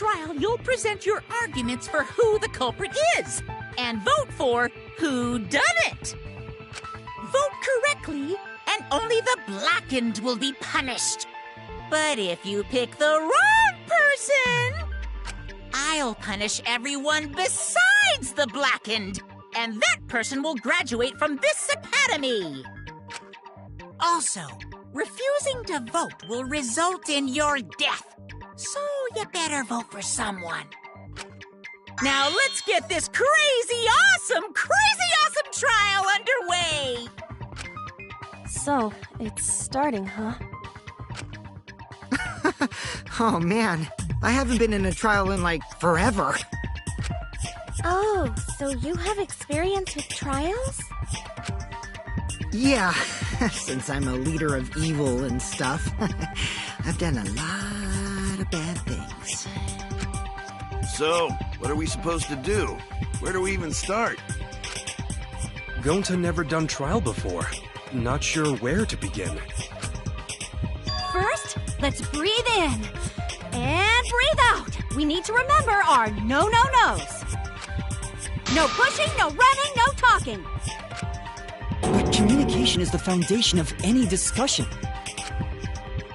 trial, you'll present your arguments for who the culprit is and vote for who done it. Vote correctly, and only the blackened will be punished. But if you pick the wrong person, I'll punish everyone besides the blackened, and that person will graduate from this academy. Also, refusing to vote will result in your death, so you better vote for someone. Now let's get this crazy awesome trial underway! So, it's starting, huh? Oh man, I haven't been in a trial in like forever. Oh, so you have experience with trials? Yeah, since I'm a leader of evil and stuff, I've done a lot of bad things. So, what are we supposed to do? Where do we even start? Gonta never done trial before. Not sure where to begin. First, let's breathe in. And breathe out. We need to remember our no-no-nos. No pushing, no running, no talking. But communication is the foundation of any discussion.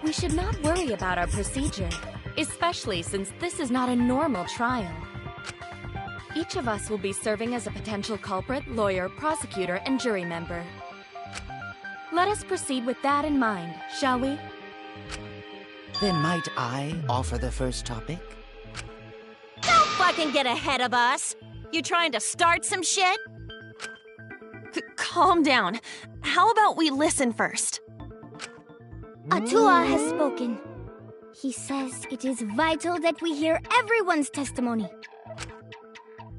We should not worry about our procedure, especially since this is not a normal trial. Each of us will be serving as a potential culprit, lawyer, prosecutor, and jury member. Let us proceed with that in mind, shall we? Then might I offer the first topic? Don't fucking get ahead of us! You trying to start some shit? Calm down. How about we listen first? Atua has spoken. He says it is vital that we hear everyone's testimony.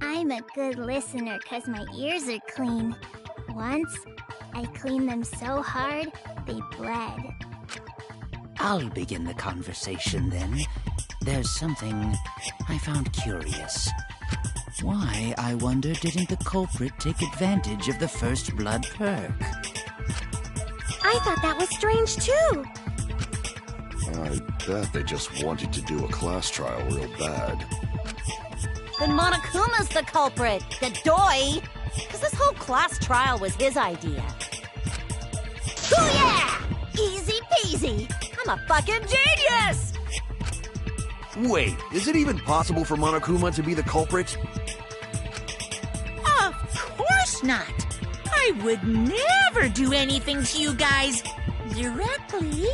I'm a good listener because my ears are clean. Once, I cleaned them so hard, they bled. I'll begin the conversation then. There's something I found curious. Why, I wonder, didn't the culprit take advantage of the first blood perk? I thought that was strange too. I bet they just wanted to do a class trial real bad. Then Monokuma's the culprit, the doi! Because this whole class trial was his idea. Hoo yeah! Easy peasy! I'm a fucking genius! Wait, is it even possible for Monokuma to be the culprit? Of course not. I would never do anything to you guys directly.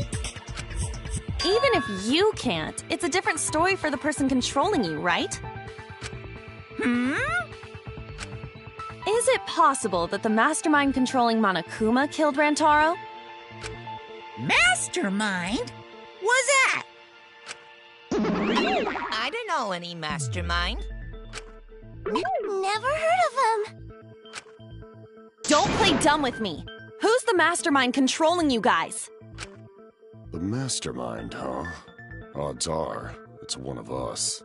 Even if you can't, it's a different story for the person controlling you, right? Is it possible that the mastermind controlling Monokuma killed Rantaro? Mastermind? Was that? I don't know any mastermind. Never heard of him. Don't play dumb with me. Who's the mastermind controlling you guys? The mastermind, huh? Odds are, it's one of us.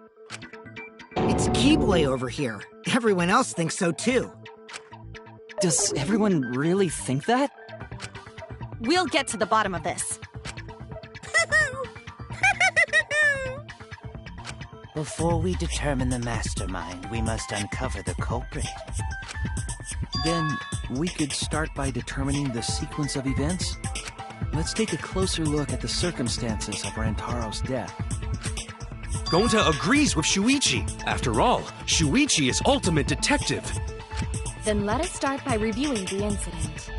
It's Keyboy over here. Everyone else thinks so too. Does everyone really think that? We'll get to the bottom of this. Before we determine the mastermind, we must uncover the culprit. Then, we could start by determining the sequence of events. Let's take a closer look at the circumstances of Rantaro's death. Gonta agrees with Shuichi. After all, Shuichi is ultimate detective. Then let us start by reviewing the incident.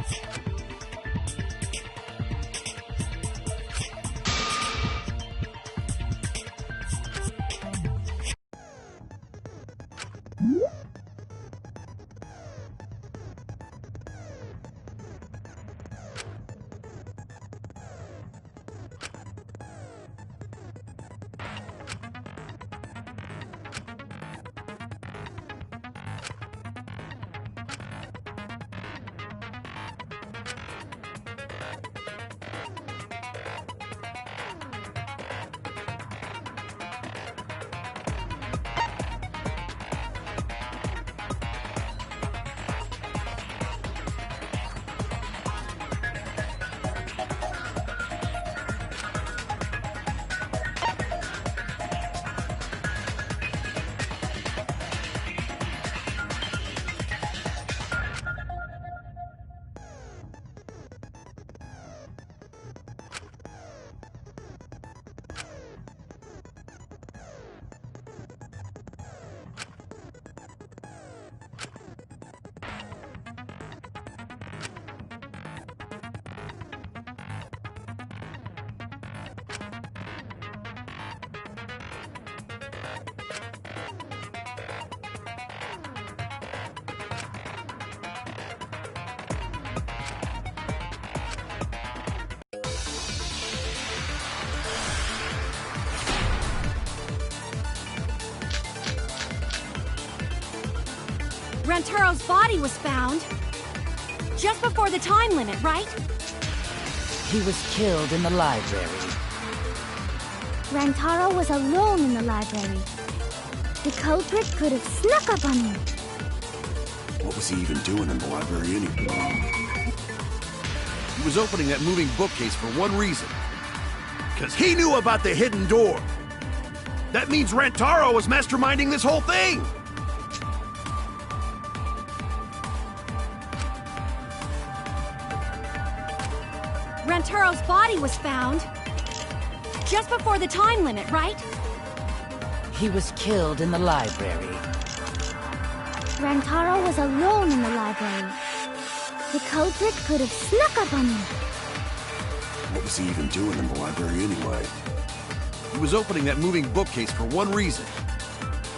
Rantaro's body was found just before the time limit, right? He was killed in the library. Rantaro was alone in the library. The culprit could have snuck up on him. What was he even doing in the library anyway? He was opening that moving bookcase for one reason. Because he knew about the hidden door. That means Rantaro was masterminding this whole thing! Rantaro's body was found just before the time limit, right? He was killed in the library. Rantaro was alone in the library. The culprit could have snuck up on him. What was he even doing in the library anyway? He was opening that moving bookcase for one reason.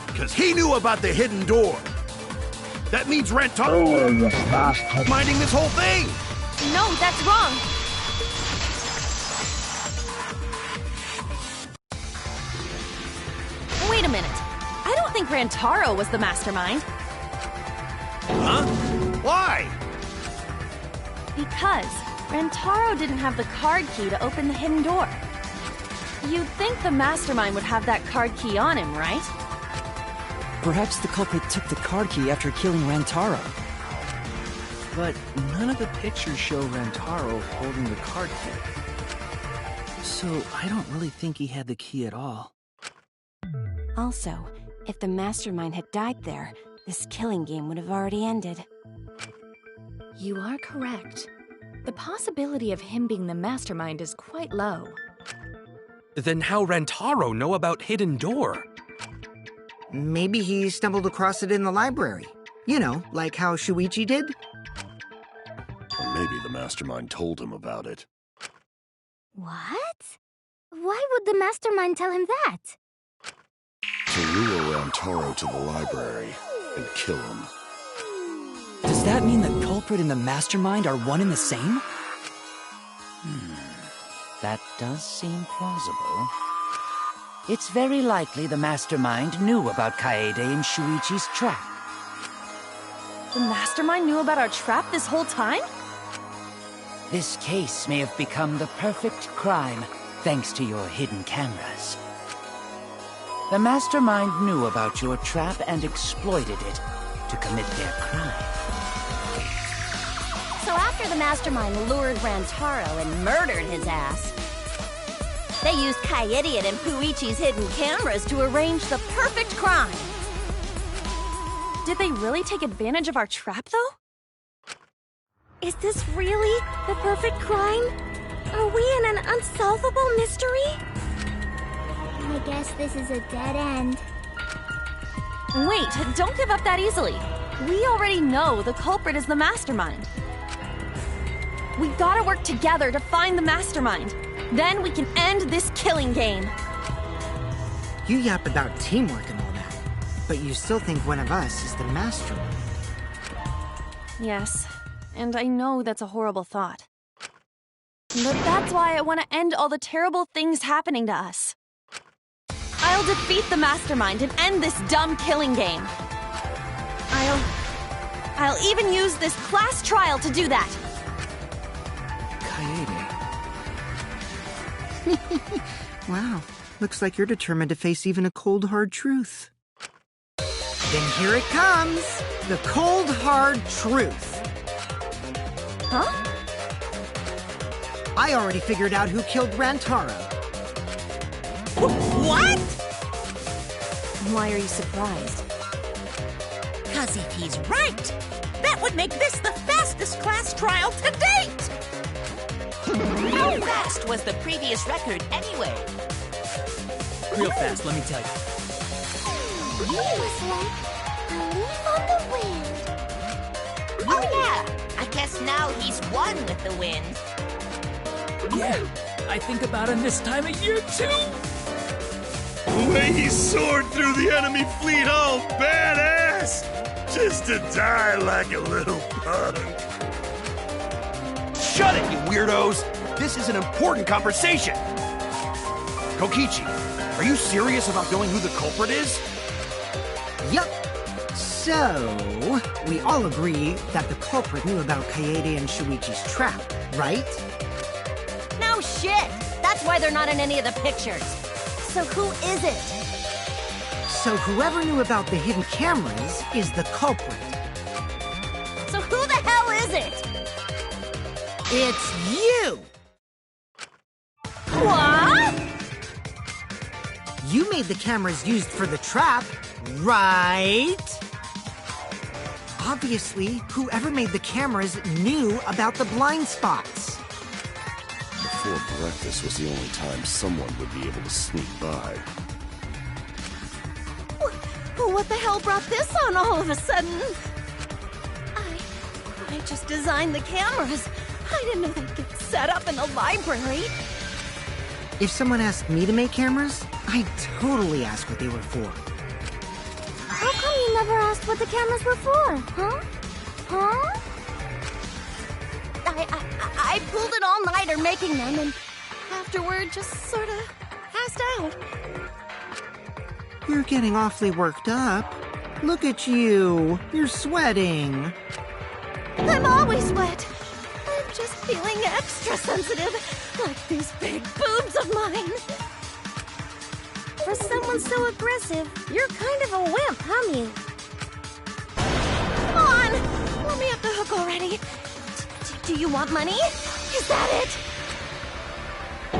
Because he knew about the hidden door. That means Rantaro was minding this whole thing! No, that's wrong! Wait a minute. I don't think Rantaro was the mastermind. Huh? Why? Because Rantaro didn't have the card key to open the hidden door. You'd think the mastermind would have that card key on him, right? Perhaps the culprit took the card key after killing Rantaro. But none of the pictures show Rantaro holding the card key. So I don't really think he had the key at all. Also, if the mastermind had died there, this killing game would have already ended. You are correct. The possibility of him being the mastermind is quite low. Then how Rantaro know about Hidden Door? Maybe he stumbled across it in the library. You know, like how Shuichi did? Or maybe the mastermind told him about it. What? Why would the mastermind tell him that? To lure Rantaro to the library and kill him. Does that mean the culprit and the mastermind are one and the same? That does seem plausible. It's very likely the mastermind knew about Kaede and Shuichi's trap. The mastermind knew about our trap this whole time? This case may have become the perfect crime thanks to your hidden cameras. The mastermind knew about your trap and exploited it to commit their crime. So after the mastermind lured Rantaro and murdered his ass, they used Kaede and Puichi's hidden cameras to arrange the perfect crime. Did they really take advantage of our trap, though? Is this really the perfect crime? Are we in an unsolvable mystery? I guess this is a dead end. Wait, don't give up that easily. We already know the culprit is the mastermind. We gotta work together to find the mastermind. Then we can end this killing game. You yap about teamwork and all that, but you still think one of us is the mastermind. Yes, and I know that's a horrible thought. But that's why I want to end all the terrible things happening to us. I'll defeat the mastermind and end this dumb killing game. I'll even use this class trial to do that. Kaede. Wow, looks like you're determined to face even a cold, hard truth. Then here it comes, the cold, hard truth. Huh? I already figured out who killed Rantaro. What? Why are you surprised? 'Cause if he's right, that would make this the fastest class trial to date! How fast was the previous record anyway? Real fast, let me tell you. He was like a leaf on the wind. Oh yeah, I guess now he's one with the wind. Yeah, I think about him this time of year too. The way he soared through the enemy fleet, all badass! Just to die like a little punk. Shut it, you weirdos! This is an important conversation! Kokichi, are you serious about knowing who the culprit is? Yup. So, we all agree that the culprit knew about Kaede and Shuichi's trap, right? No shit! That's why they're not in any of the pictures. So who is it? So whoever knew about the hidden cameras is the culprit. So who the hell is it? It's you! What? You made the cameras used for the trap, right? Obviously, whoever made the cameras knew about the blind spots. Before breakfast was the only time someone would be able to sneak by. What the hell brought this on all of a sudden? I just designed the cameras. I didn't know they'd get set up in the library. If someone asked me to make cameras, I'd totally ask what they were for. How come you never asked what the cameras were for, huh? Huh? I pulled an all-nighter making them, and afterward just sort of passed out. You're getting awfully worked up. Look at you. You're sweating. I'm always wet. I'm just feeling extra sensitive, like these big boobs of mine. For someone so aggressive, you're kind of a wimp, huh, Mew? Come on! Let me off the hook already. Do you want money? Is that it?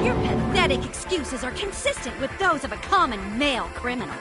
Your pathetic excuses are consistent with those of a common male criminal.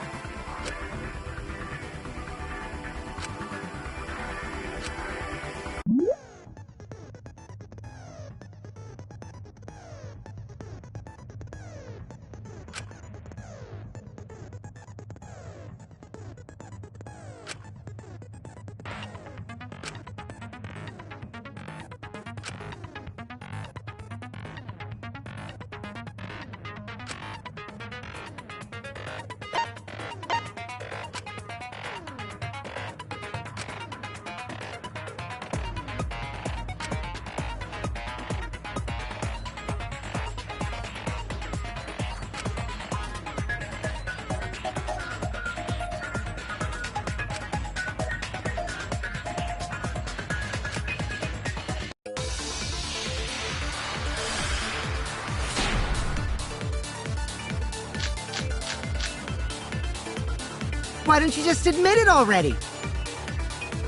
Why don't you just admit it already?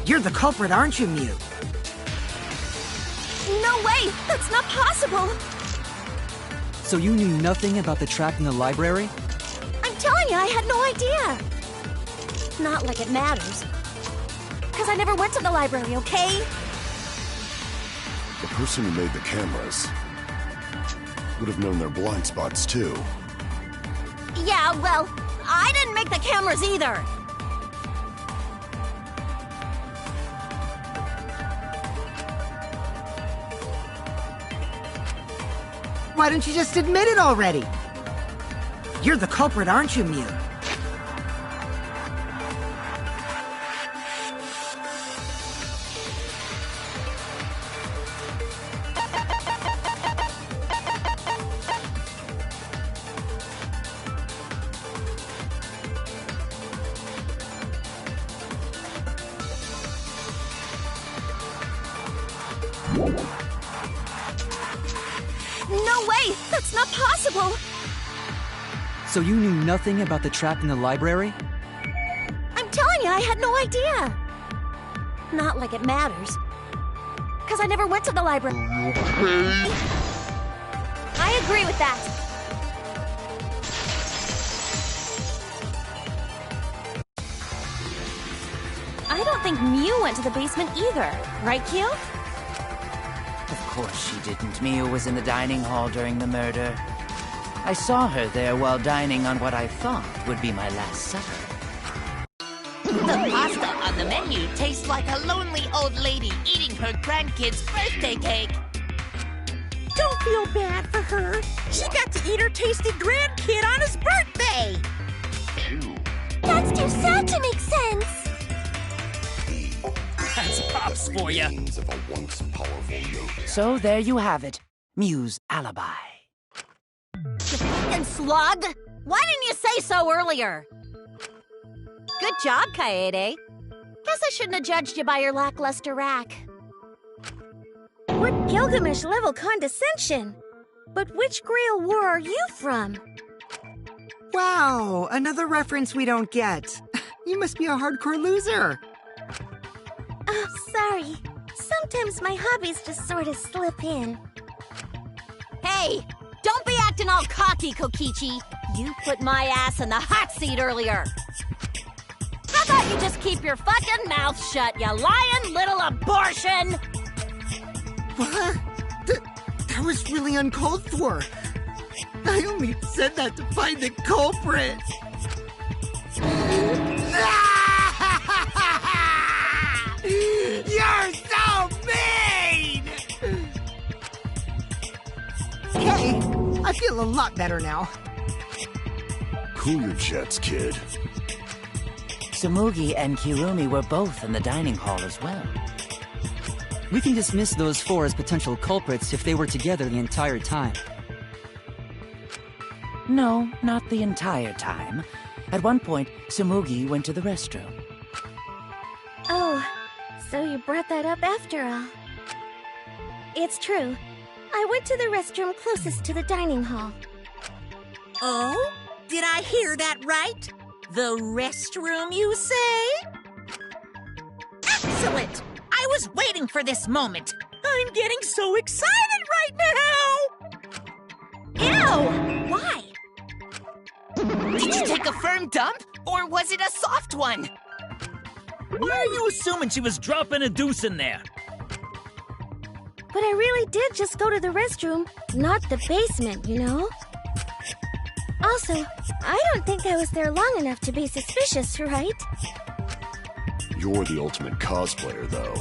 You're the culprit, aren't you, Mew? No way! That's not possible! So you knew nothing about the trap in the library? I'm telling you, I had no idea! Not like it matters. Because I never went to the library, okay? The person who made the cameras would have known their blind spots, too. Yeah, well, I didn't make the cameras either! Why don't you just admit it already? You're the culprit, aren't you, Mew? No way! That's not possible! So you knew nothing about the trap in the library? I'm telling you, I had no idea! Not like it matters. Because I never went to the library. I agree with that. I don't think Mew went to the basement either, right, Q? Of course she didn't. Mia was in the dining hall during the murder. I saw her there while dining on what I thought would be my last supper. The pasta on the menu tastes like a lonely old lady eating her grandkid's birthday cake. Don't feel bad for her. She got to eat her tasty grandkid on his birthday. That's too sad to make sense. That's Pops for you. So there you have it. Mew's alibi. You fucking slug! Why didn't you say so earlier? Good job, Kaede. Guess I shouldn't have judged you by your lackluster rack. What Gilgamesh-level condescension! But which Grail War are you from? Wow, another reference we don't get. You must be a hardcore loser. Oh, sorry. Sometimes my hobbies just sort of slip in. Hey, don't be acting all cocky, Kokichi. You put my ass in the hot seat earlier. How about you just keep your fucking mouth shut, you lying little abortion? What? That was really uncalled for. I only said that to find the culprit. You're so mean! Okay, I feel a lot better now. Cool your jets, kid. Tsumugi and Kirumi were both in the dining hall as well. We can dismiss those four as potential culprits if they were together the entire time. No, not the entire time. At one point, Tsumugi went to the restroom. Oh, so you brought that up after all. It's true. I went to the restroom closest to the dining hall. Oh? Did I hear that right? The restroom, you say? Excellent! I was waiting for this moment. I'm getting so excited right now! Ew! Why? Did you take a firm dump, or was it a soft one? Why are you assuming she was dropping a deuce in there? But I really did just go to the restroom, not the basement, you know? Also, I don't think I was there long enough to be suspicious, right? You're the ultimate cosplayer, though.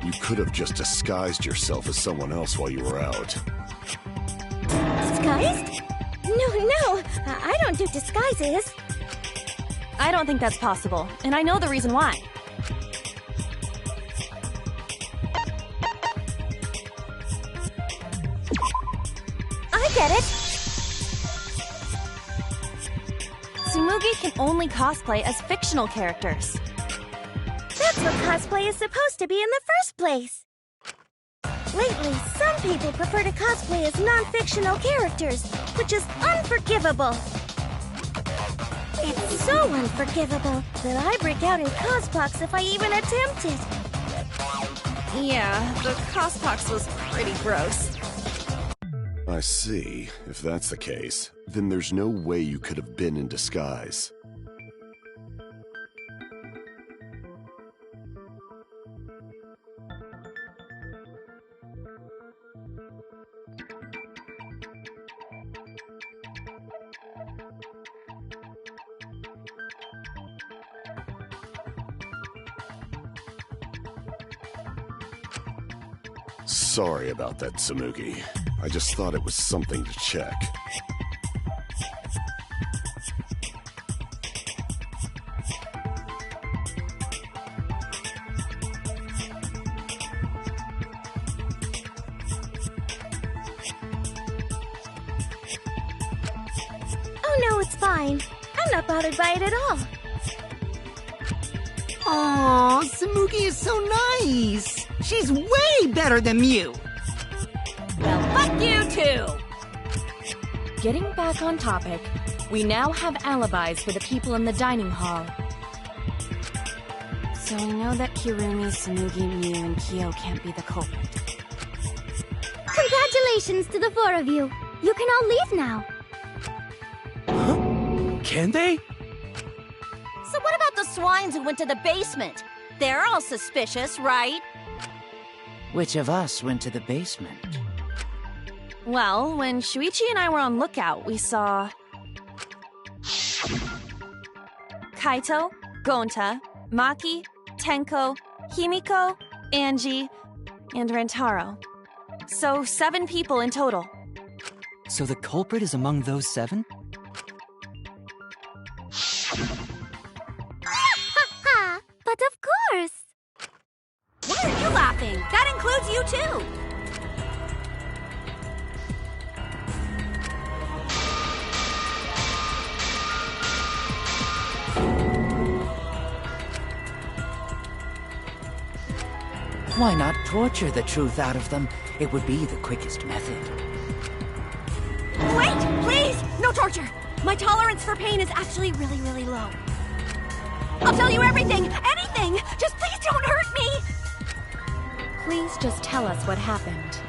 You could have just disguised yourself as someone else while you were out. Disguised? No, I don't do disguises. I don't think that's possible, and I know the reason why. I get it! Tsumugi can only cosplay as fictional characters. That's what cosplay is supposed to be in the first place. Lately, some people prefer to cosplay as non-fictional characters, which is unforgivable. It's so unforgivable that I break out in cospox if I even attempt it. Yeah, the cospox was pretty gross. I see. If that's the case, then there's no way you could have been in disguise. Sorry about that, Tsumugi. I just thought it was something to check. Oh no, it's fine. I'm not bothered by it at all. Aw, Tsumugi is so nice. She's way better than Mew. Well, fuck you too! Getting back on topic, we now have alibis for the people in the dining hall. So we know that Kirumi, Tsumugi, Mew, and Kyo can't be the culprit. Congratulations to the four of you. You can all leave now. Can they? So what about the swines who went to the basement? They're all suspicious, right? Which of us went to the basement? Well, when Shuichi and I were on lookout, we saw Kaito, Gonta, Maki, Tenko, Himiko, Angie, and Rentaro. So 7 people in total. So the culprit is among those 7? Ha! But of course! Why are you laughing? That includes you too! Why not torture the truth out of them? It would be the quickest method. Wait! Please! No torture! My tolerance for pain is actually really, really low. I'll tell you everything! Anything! Just please don't hurt me! Please just tell us what happened.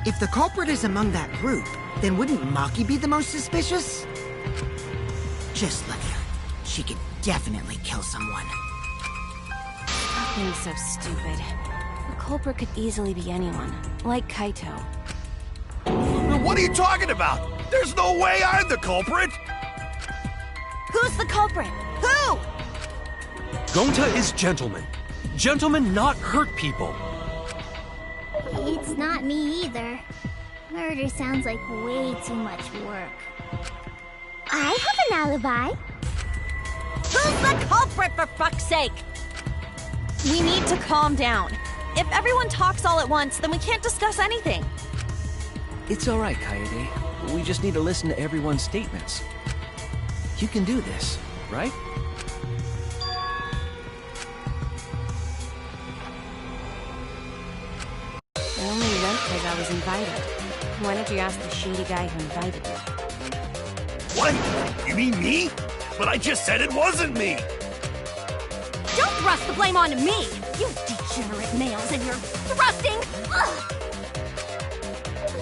If the culprit is among that group, then wouldn't Maki be the most suspicious? Just look at her. She could definitely kill someone. Stop being so stupid. The culprit could easily be anyone, like Kaito. What are you talking about? There's no way I'm the culprit! Who's the culprit? Who? Gonta is gentleman. Gentlemen not hurt people. It's not me either. Murder sounds like way too much work. I have an alibi. Who's the culprit, for fuck's sake? We need to calm down. If everyone talks all at once, then we can't discuss anything. It's all right, Kaede. We just need to listen to everyone's statements. You can do this, right? I only went because I was invited. Why don't you ask the shady guy who invited me? What? You mean me? But I just said it wasn't me! Don't thrust the blame onto me! You degenerate males and your thrusting! Ugh.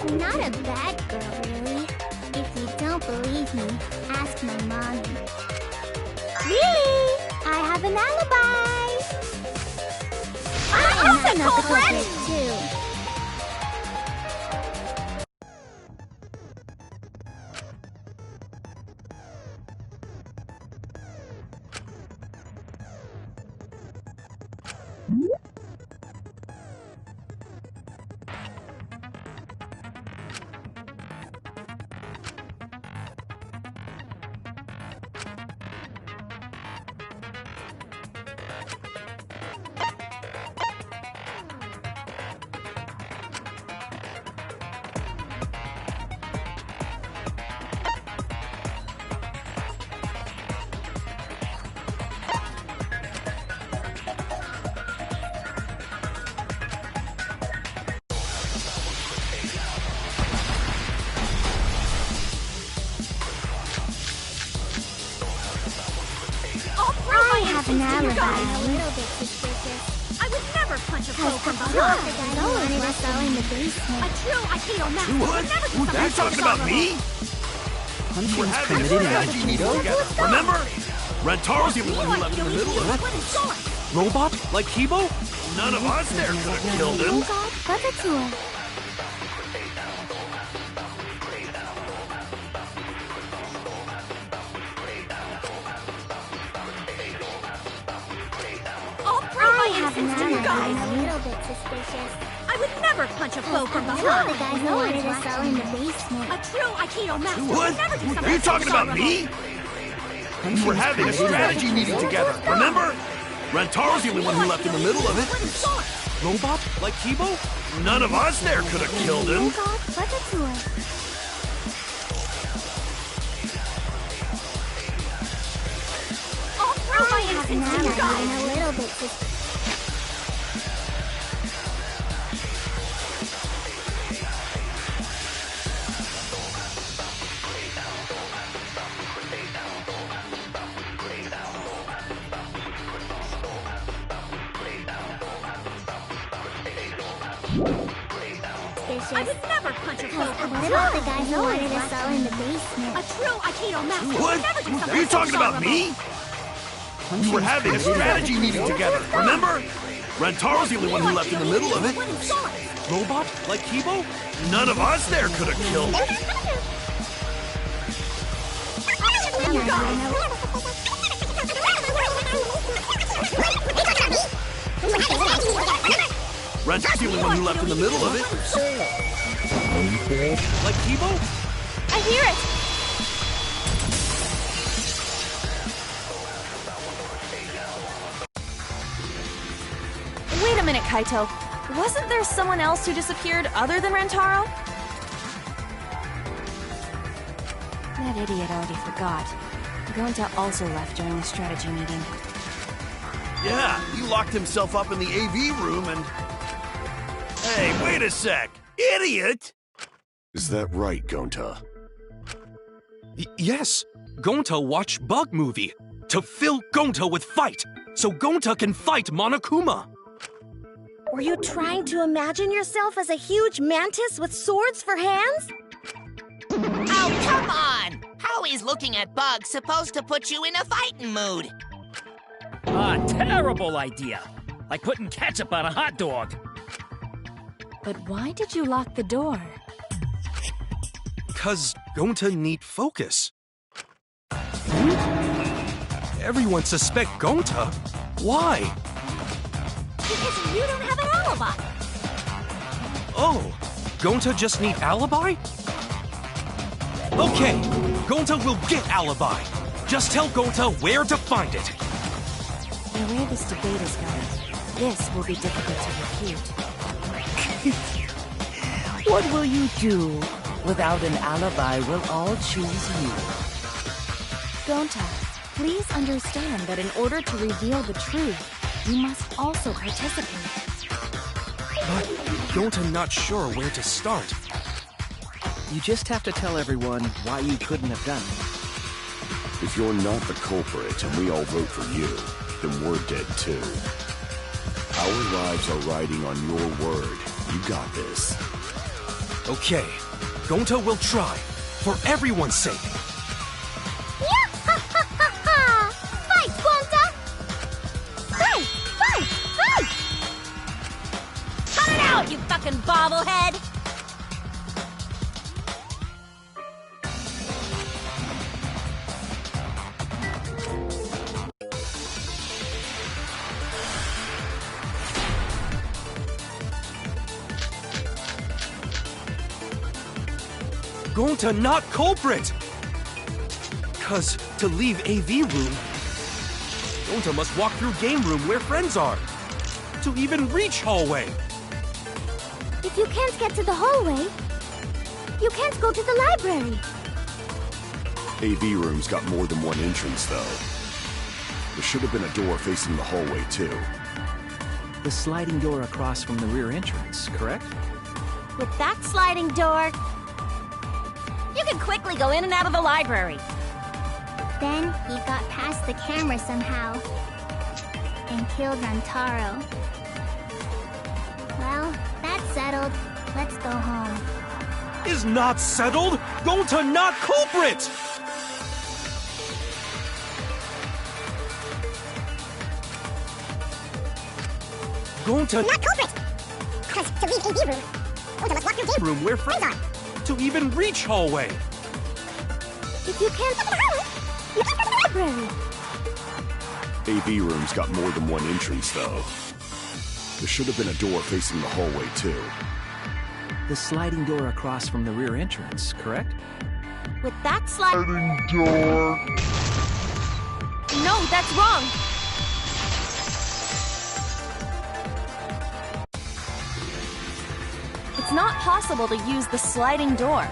I'm not a bad girl, really. If you don't believe me, ask my mommy. Really? I have an alibi! I'm the culprit too. I have an alibi. A little bit suspicious. I would never punch a foe from The behind. guy who wanted us all in the basement. A true Aikido master What? would never do Are something you so talking about me? Punishing's We're having a committed in strategy meeting Aikido? together, remember? Rentaro's the only one who left in the middle of it. Robot? Like Kibo? None of us there could have killed him. Oh God, but the tour. I'll prove my I have an innocence to you alibi. guys. A little bit suspicious. I would never punch a foe from The behind. guy who wanted us all in the basement. A true Aikido master What? would never do something Are you talking about dishonorable. me? We're having a strategy meeting together, remember? Rentaro's the only one who left in the middle of it. Robot? Like Kibo? None of us there could have killed him. Oh God, but the tour. I'll prove my I have an innocence to you alibi guys. and a little bit suspicious. I would never punch a foe from What behind. about the guy who wanted us all in the basement? A true Aikido master would What? never do something Are you so talking about me? We're having a strategy meeting together, remember? Rentaro's the only one who left in the middle of it. Robot? Like Kibo? None of us there could have killed him. Rentaro's the only one who left in the middle of it. Like Kibo? I hear it! Wait a minute, Kaito. Wasn't there someone else who disappeared other than Rentaro? That idiot already forgot. Gonta also left during the strategy meeting. Yeah, he locked himself up in the AV room and... Hey, wait a sec! Idiot! Is that right, Gonta? Yes. Gonta watched Bug Movie to fill Gonta with fight, so Gonta can fight Monokuma. Were you trying to imagine yourself as a huge mantis with swords for hands? Oh, come on! How is looking at Bug supposed to put you in a fighting mood? Ah, terrible idea. Like putting ketchup on a hot dog. But why did you lock the door? 'Cause Gonta need focus. Everyone suspect Gonta? Why? Because you don't have an alibi. Oh, Gonta just need alibi? Okay, Gonta will get alibi. Just tell Gonta where to find it. The way this debate is going, this will be difficult to refute. What will you do? Without an alibi, we'll all choose you. Gonta, please understand that in order to reveal the truth, you must also participate. But Gonta not sure where to start. You just have to tell everyone why you couldn't have done it. If you're not the culprit and we all vote for you, then we're dead too. Our lives are riding on your word. You got this. Okay, Gonta will try, for everyone's sake. Fight, Gonta! Fight! Fight! Fight! Cut it out, you fucking bobblehead! Gonta not culprit! 'Cause to leave AV room, Gonta must walk through game room where friends are. To even reach hallway. If you can't get to the hallway, you can't go to the library. AV room's got more than one entrance, though. There should have been a door facing the hallway, too. The sliding door across from the rear entrance, correct? With that sliding door, you can quickly go in and out of the library. Then he got past the camera somehow and killed Rantaro. Well, that's settled. Let's go home. Is not settled? Gonta not culprit! Gonta Not culprit! Because to leave AV room, Gonta must walk through game room where friends are. To even reach hallway. If you can't get to the hallway, you can't go to the library. AV room's got more than one entrance, though. There should have been a door facing the hallway, too. The sliding door across from the rear entrance, correct? With that sliding door. No, that's wrong! It's not possible to use the sliding door.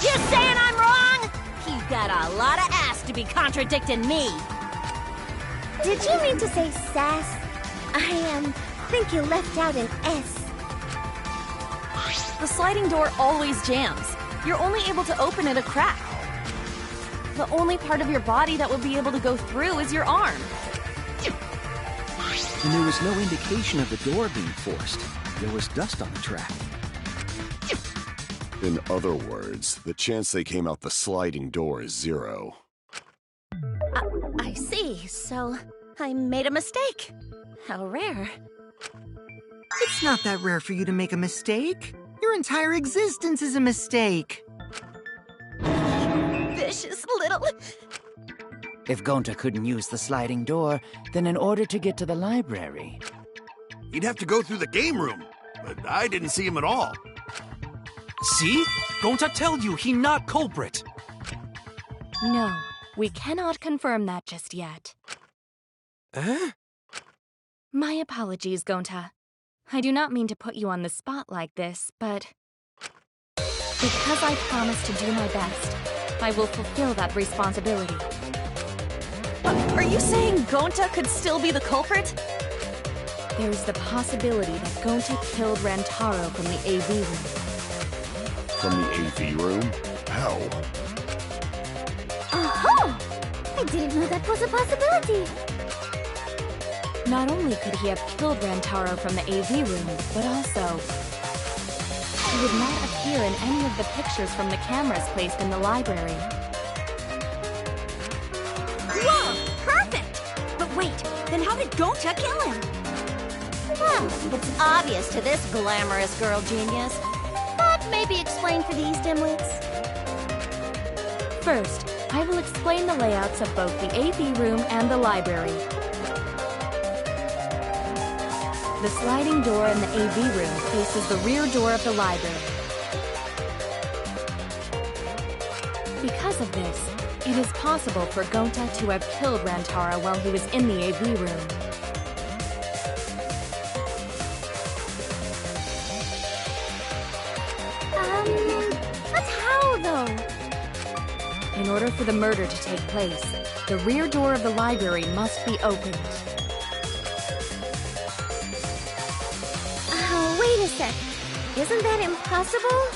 You saying I'm wrong? You got a lot of ass to be contradicting me. Did you mean to say sass? I think you left out an S. The sliding door always jams. You're only able to open it a crack. The only part of your body that will be able to go through is your arm. And there was no indication of the door being forced. There was dust on the track. In other words, the chance they came out the sliding door is 0. I see. So I made a mistake. How rare. It's not that rare for you to make a mistake. Your entire existence is a mistake. Vicious little... If Gonta couldn't use the sliding door, then in order to get to the library... He'd have to go through the game room, but I didn't see him at all. See? Gonta tell you he not culprit. No, we cannot confirm that just yet. Eh? My apologies, Gonta. I do not mean to put you on the spot like this, but... because I promised to do my best, I will fulfill that responsibility. Are you saying Gonta could still be the culprit? There's the possibility that Gonta killed Rantaro from the AV room. From the AV room? How? Oh! I didn't know that was a possibility. Not only could he have killed Rantaro from the AV room, but also he would not appear in any of the pictures from the cameras placed in the library. Whoa! Perfect! But wait, then how did Gonta kill him? It's obvious to this glamorous girl genius. But maybe explain for these dimwits. First, I will explain the layouts of both the AV room and the library. The sliding door in the AV room faces the rear door of the library. Because of this, it is possible for Gonta to have killed Rantaro while he was in the AV room. But how, though? In order for the murder to take place, the rear door of the library must be opened. Wait a sec. Isn't that impossible?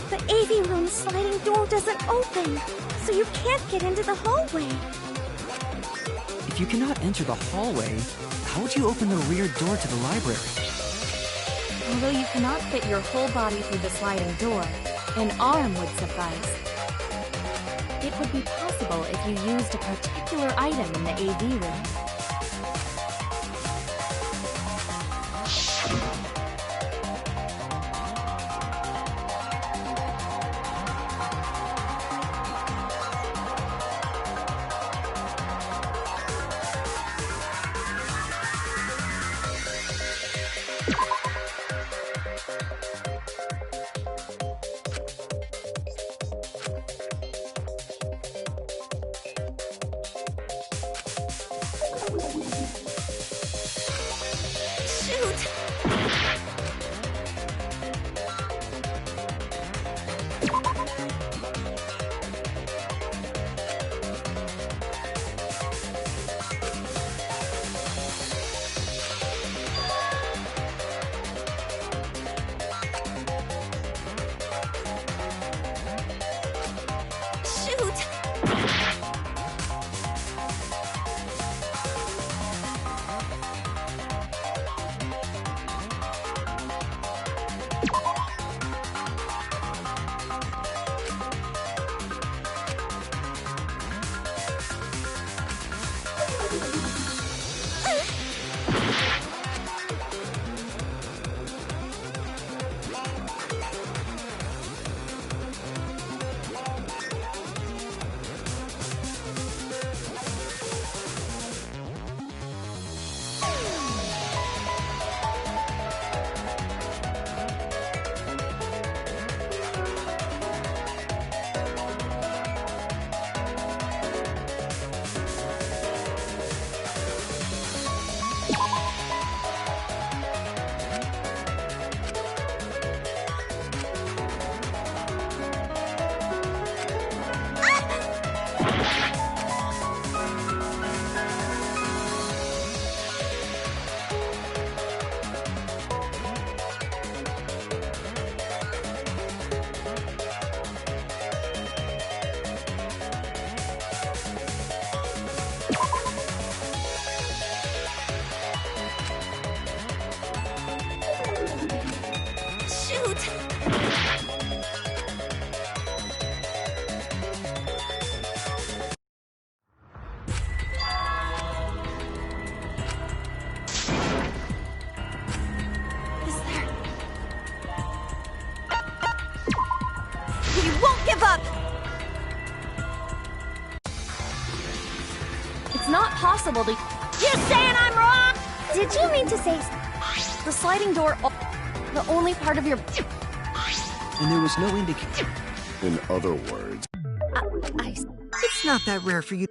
The AV room's sliding door doesn't open, so you can't get into the hallway. If you cannot enter the hallway, how would you open the rear door to the library? Although you cannot fit your whole body through the sliding door, an arm would suffice. It would be possible if you used a particular item in the AV room. It's not possible to... You saying I'm wrong? Did you mean to say... The sliding door... The only part of your... And there was no indication... In other words... It's not that rare for you...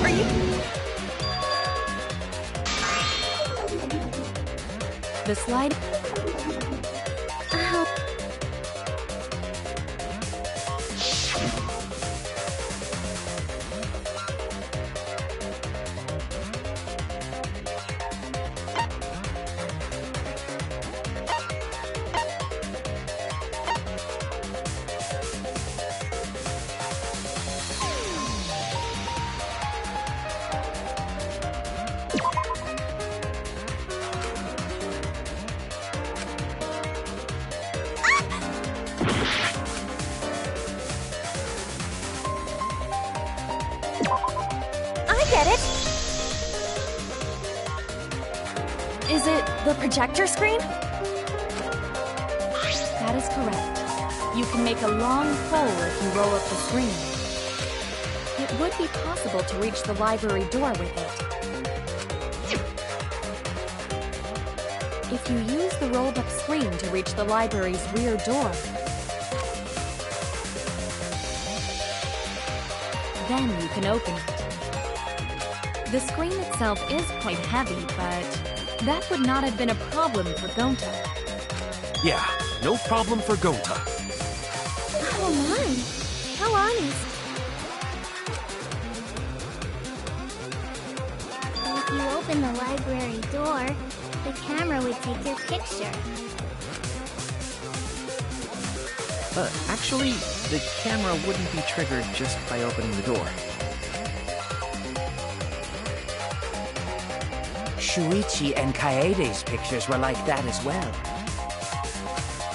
Are you... The slide... Is it the projector screen? That is correct. You can make a long pole if you roll up the screen. It would be possible to reach the library door with it. If you use the rolled-up screen to reach the library's rear door, then you can open it. The screen itself is quite heavy, but that would not have been a problem for Gonta. Yeah, no problem for Gonta. Oh my, how honest. If you open the library door, the camera would take your picture. Actually, the camera wouldn't be triggered just by opening the door. Shuichi and Kaede's pictures were like that as well.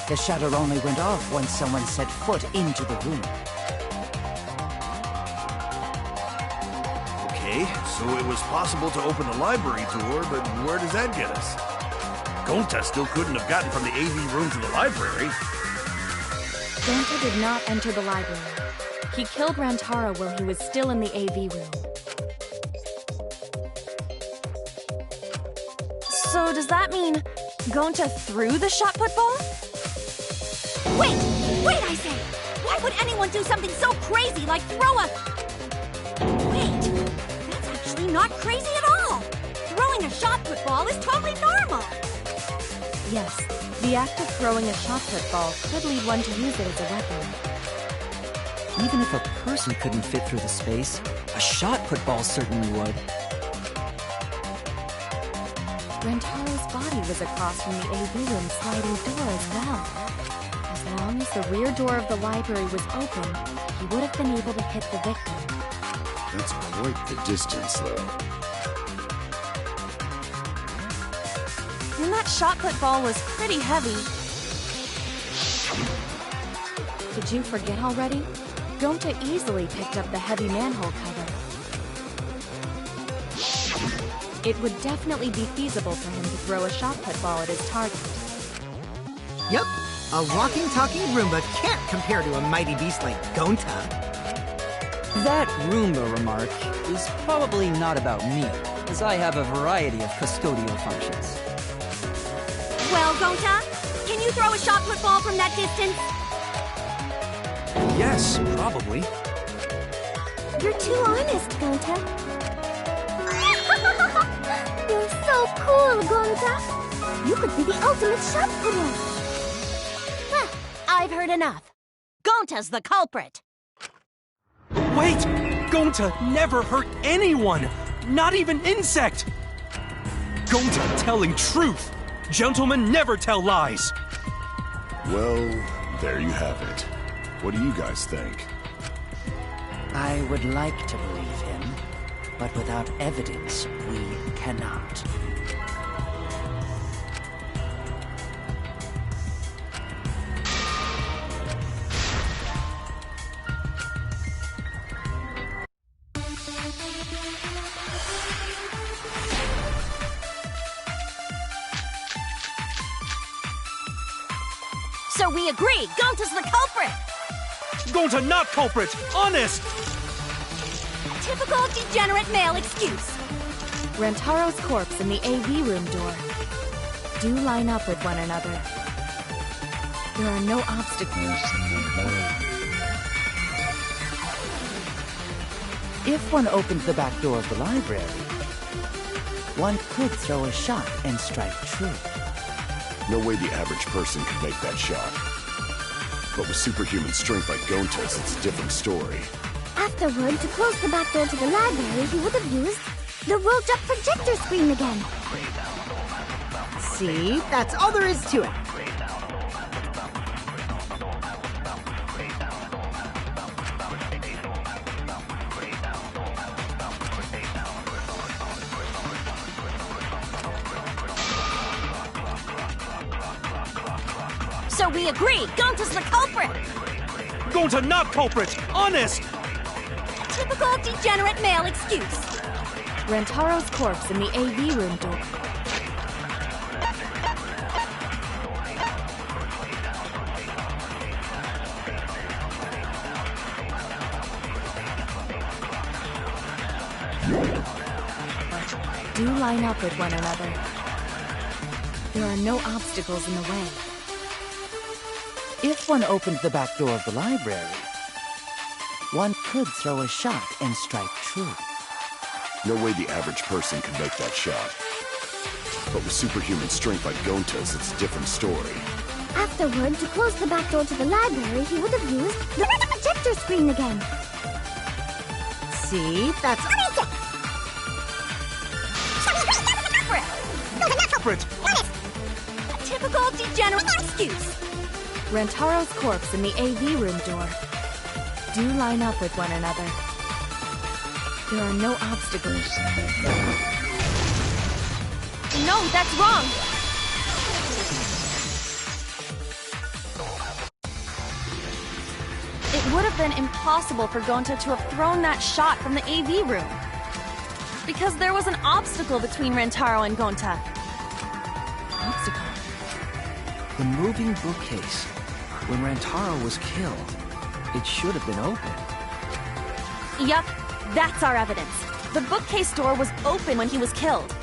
The shutter only went off once someone set foot into the room. Okay, so it was possible to open the library door, but where does that get us? Gonta still couldn't have gotten from the AV room to the library. Gonta did not enter the library. He killed Rantaro while he was still in the AV room. So does that mean Gonta threw the shot-put ball? Wait! Wait, I say! Why would anyone do something so crazy like throw a... Wait! That's actually not crazy at all! Throwing a shot-put ball is totally normal! Yes, the act of throwing a shot-put ball could lead one to use it as a weapon. Even if a person couldn't fit through the space, a shot-put ball certainly would. Rantaro's body was across from the AV room sliding door as well. As long as the rear door of the library was open, he would have been able to hit the victim. That's quite the distance, though. And that shot-put ball was pretty heavy. Did you forget already? Gonta easily picked up the heavy manhole cover. It would definitely be feasible for him to throw a shot-put ball at his target. Yep, a walking, talking Roomba can't compare to a mighty beast like Gonta. That Roomba remark is probably not about me, as I have a variety of custodial functions. Well, Gonta, can you throw a shot-put ball from that distance? Yes, probably. You're too honest, Gonta. You're so cool, Gonta. You could be the ultimate shot putter. Well, I've heard enough. Gonta's the culprit. Wait! Gonta never hurt anyone! Not even insect! Gonta telling truth! Gentlemen never tell lies! Well, there you have it. What do you guys think? I would like to believe him, but without evidence, we cannot. So we agree, Gonta's the culprit! Gonta not culprit! Honest! Typical degenerate male excuse. Rantaro's corpse and the AV room door do line up with one another. There are no obstacles. If one opened the back door of the library, one could throw a shot and strike true. No way the average person could make that shot. But with superhuman strength like Gonta's, it's a different story. Afterward, to close the back door to the library, he would have used the rolled-up projector screen again. See? That's all there is to it. So we agree, Gonta's the culprit! Gonta not culprit! Honest! Typical degenerate male excuse. Rantaro's corpse in the AV room door Do line up with one another. There are no obstacles in the way. If one opened the back door of the library, one could throw a shot and strike true. No way the average person could make that shot. But with superhuman strength like Gonta's, it's a different story. Afterward, to close the back door to the library, he would have used the projector screen again. See? That's... Culprit! A typical degenerate excuse. Rantaro's corpse in the AV room door. Do line up with one another. There are no obstacles. No, that's wrong. It would have been impossible for Gonta to have thrown that shot from the AV room. Because there was an obstacle between Rantaro and Gonta. Obstacle? The moving bookcase. When Rantaro was killed, it should have been open. Yup, that's our evidence. The bookcase door was open when he was killed.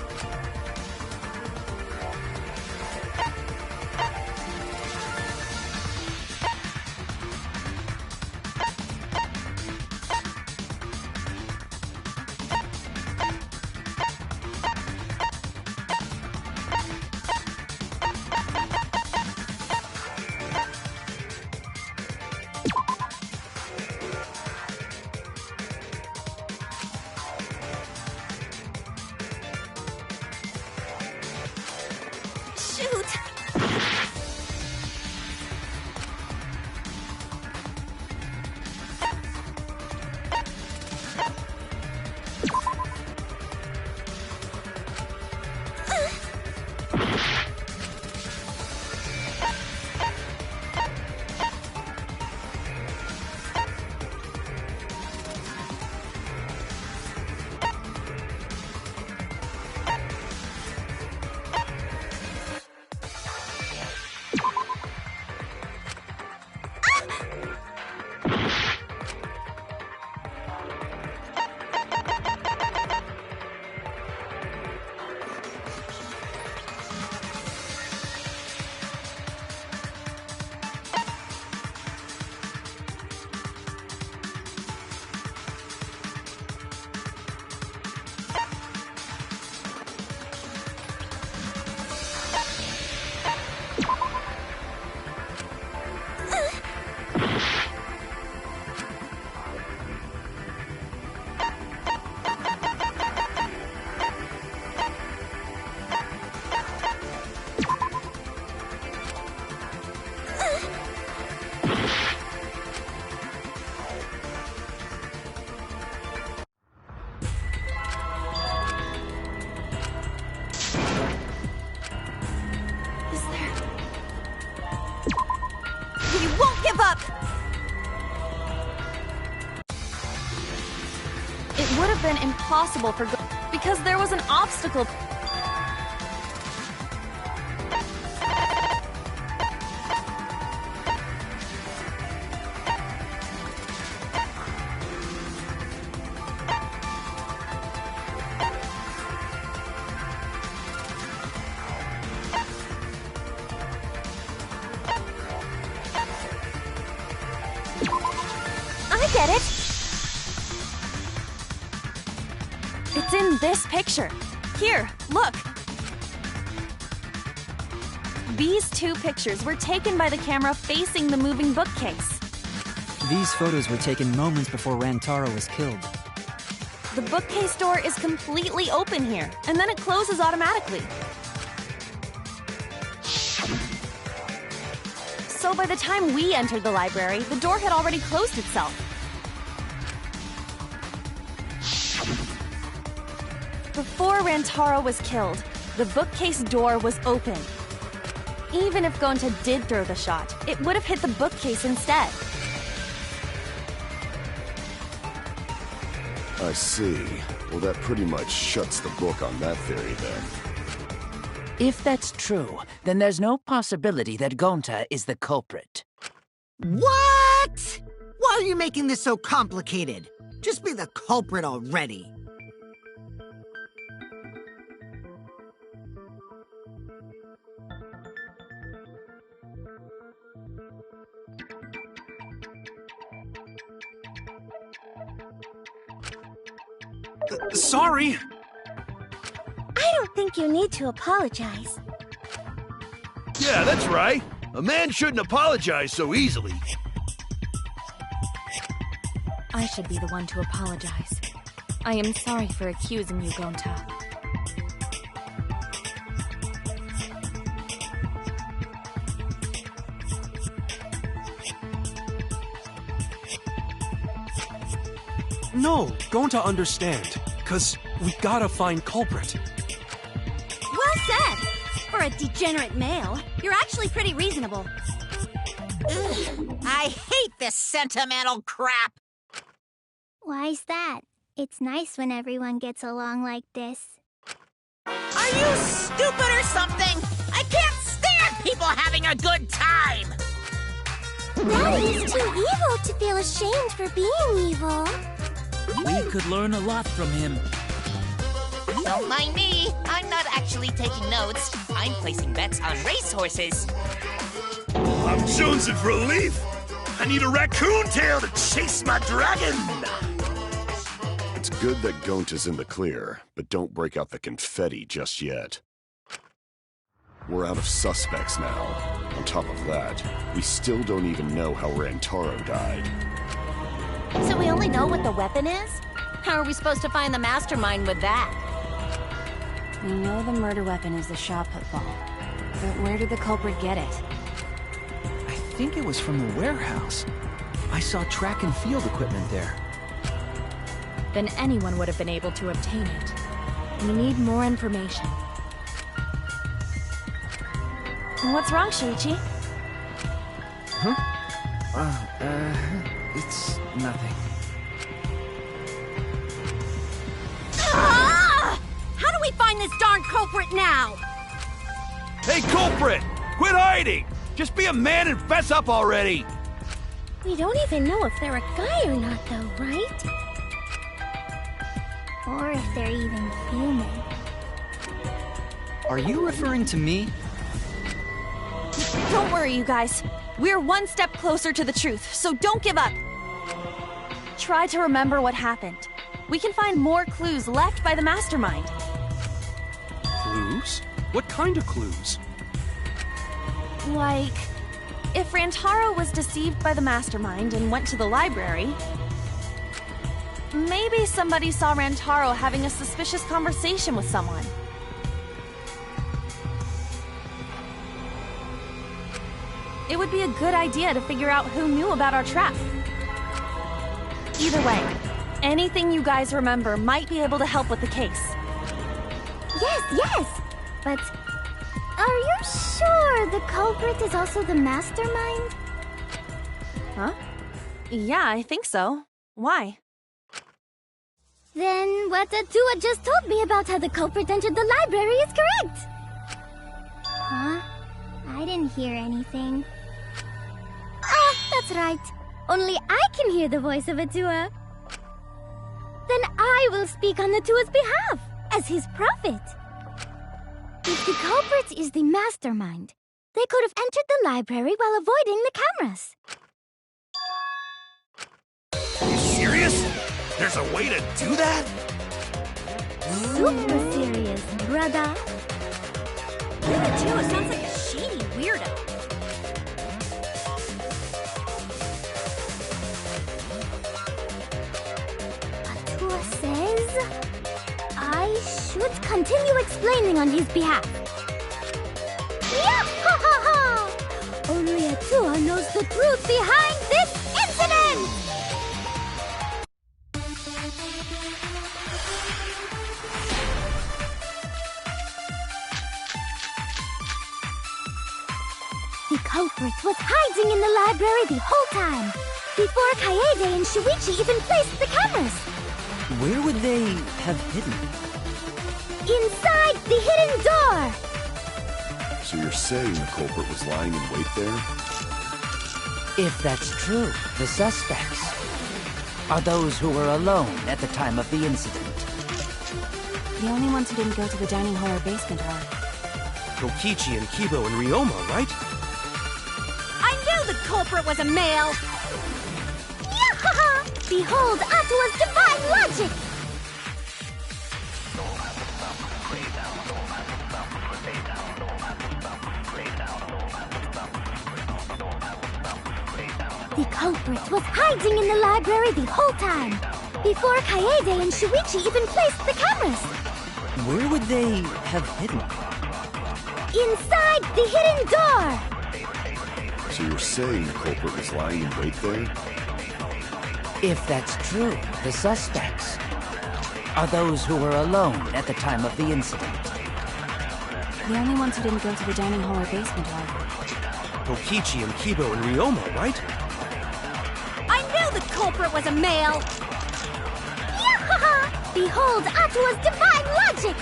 It would have been impossible for because there was an obstacle. I get it. It's in this picture. Here, look. These two pictures were taken by the camera facing the moving bookcase. These photos were taken moments before Rantaro was killed. The bookcase door is completely open here, and then it closes automatically. So by the time we entered the library, the door had already closed itself. Before Rantaro was killed, the bookcase door was open. Even if Gonta did throw the shot, it would have hit the bookcase instead. I see. Well, that pretty much shuts the book on that theory, then. If that's true, then there's no possibility that Gonta is the culprit. What? Why are you making this so complicated? Just be the culprit already. Sorry. I don't think you need to apologize. Yeah, that's right. A man shouldn't apologize so easily. I should be the one to apologize. I am sorry for accusing you, Gonta. No, Gonta understand. 'Cause we gotta find culprit. Well said! For a degenerate male, you're actually pretty reasonable. Ugh, I hate this sentimental crap! Why's that? It's nice when everyone gets along like this. Are you stupid or something? I can't stand people having a good time! Daddy is too evil to feel ashamed for being evil. We could learn a lot from him. Don't mind me. I'm not actually taking notes. I'm placing bets on racehorses. I'm jonesing for a leaf. I need a raccoon tail to chase my dragon. It's good that Gonta's in the clear, but don't break out the confetti just yet. We're out of suspects now. On top of that, we still don't even know how Rantaro died. So we only know what the weapon is? How are we supposed to find the mastermind with that? We know the murder weapon is the shot put ball. But where did the culprit get it? I think it was from the warehouse. I saw track and field equipment there. Then anyone would have been able to obtain it. We need more information. What's wrong, Shuichi? Huh? It's nothing. Ah! How do we find this darn culprit now? Hey, culprit! Quit hiding! Just be a man and fess up already! We don't even know if they're a guy or not, though, right? Or if they're even human. Are you referring to me? Don't worry, you guys. We're one step closer to the truth, so don't give up. Try to remember what happened. We can find more clues left by the mastermind. Clues? What kind of clues? Like, if Rantaro was deceived by the mastermind and went to the library, maybe somebody saw Rantaro having a suspicious conversation with someone. It would be a good idea to figure out who knew about our trap. Either way, anything you guys remember might be able to help with the case. Yes! But are you sure the culprit is also the mastermind? Huh? Yeah, I think so. Why? Then what Atua just told me about how the culprit entered the library is correct! Huh? I didn't hear anything. Oh, that's right. Only I can hear the voice of Atua. Then I will speak on Atua's behalf, as his prophet. If the culprit is the mastermind, they could have entered the library while avoiding the cameras. Are you serious? There's a way to do that? Super serious, brother. Atua sounds like a shady weirdo. Atua says I should continue explaining on his behalf. Yah-ha-ha-ha! Only Atua knows the truth behind this incident! The culprit was hiding in the library the whole time, before Kaede and Shuichi even placed the cameras. Where would they have hidden? Inside the hidden door! So you're saying the culprit was lying in wait there? If that's true, the suspects are those who were alone at the time of the incident. The only ones who didn't go to the dining hall or basement are... Kokichi and Kibo and Ryoma, right? I knew the culprit was a male! Yahaha! Behold Atua's divine logic! The culprit was hiding in the library the whole time, before Kaede and Shuichi even placed the cameras. Where would they have hidden? Inside the hidden door! So you're saying the culprit was lying in wait there? If that's true, the suspects are those who were alone at the time of the incident. The only ones who didn't go to the dining hall or basement are Kokichi and Kibo and Ryoma, right? I knew the culprit was a male! Yahaha! Behold Atua's divine logic!